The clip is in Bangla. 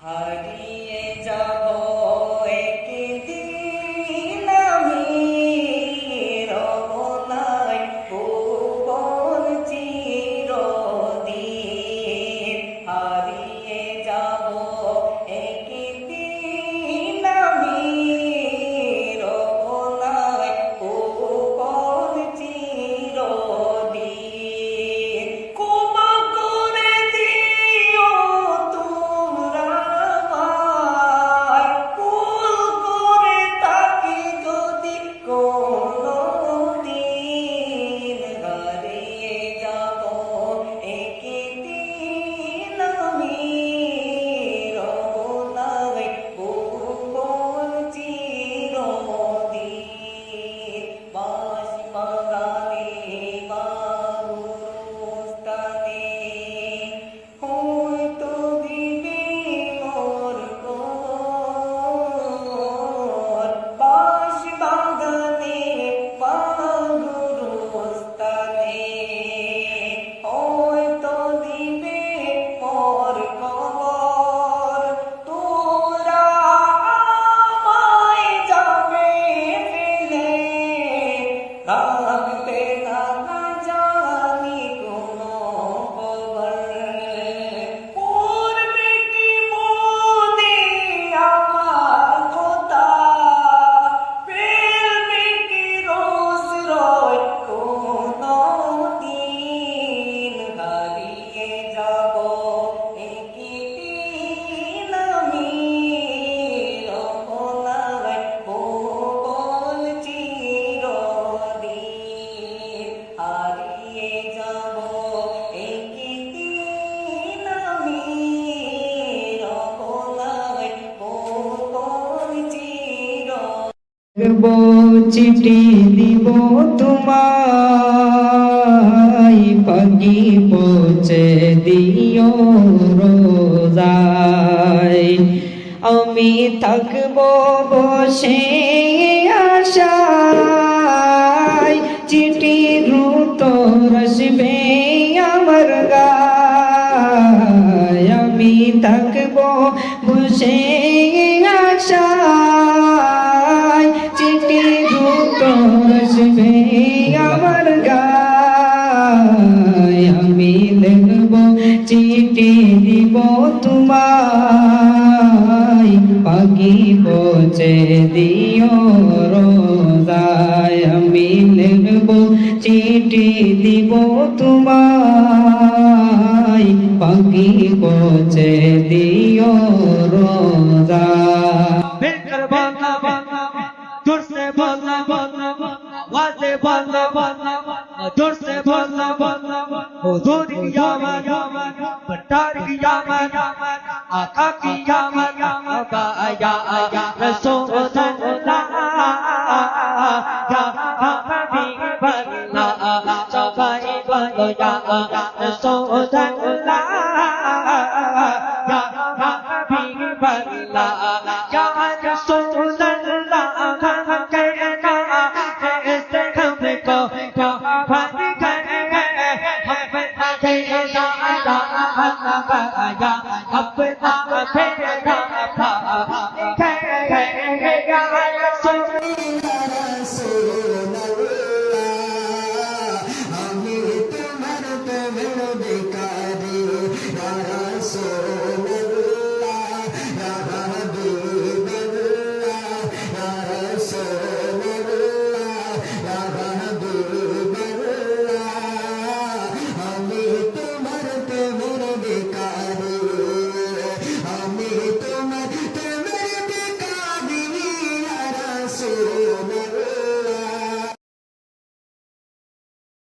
হারিয়ে যাব একদিন আমি রমনায় ভুবন চিরদিন। হারিয়ে যাব একদিন আমি রমনায় ভুবন চিরদিন। ক্ষমা করে দিও তোমরা আমায়, ভুল করে থাকি যদি কোনদিন। হারিয়ে যাব একদিন আমি রমনায় ভুবন চিরদিন। বাঁশি বাগানে বাবুস্তানে হয়তো দিবে মোর ঘর। বাঁশি বাগানে বাবুস্তানে হয়তো দিবে মোর খবর। তোরা আমায় যাবে ফেলে, রাখবে না জানি কোনো খবর। পড়বে কি মনে আমার কথা, ফেলবে কি রোজরয় কোনো দিন। হারিয়ে যাব একদিন আমি রমনায় ভুবন চিরদিন। হারিয়ে যাব একদিন আমি রমনায় ভুবন চিরদিন। চিঠি দিব তোমায়, পাখি পৌঁছে দিও রোজায়। আমি থাকব বসে আশায়, চিঠি দ্রুত আসবে আমার গায়। আমি থাকব বসে আশায়, চিঠি দ্রুত আসবে আমার গায়। আমি লিখব চিঠি দিব তোমায়, পাখি পৌঁছে দিও রোজায়। আমি লিখব চিঠি দিব তোমায়, পাখি পৌঁছে দিও রোজায়। मिलकर बोलना दूर से बोलना आवाज से बोलना दूर से बोलना हुजूर की आमद बट्टार की आमद आका की आमद आया रसूल अल्लाह या हबीब अल्लाह सबाई बोलो या रसूल अल्लाह या हबीब अल्लाह या रसूल अल्लाह। हम कहना ऐसे हमको फन गए, हम कहना या अपना फेरा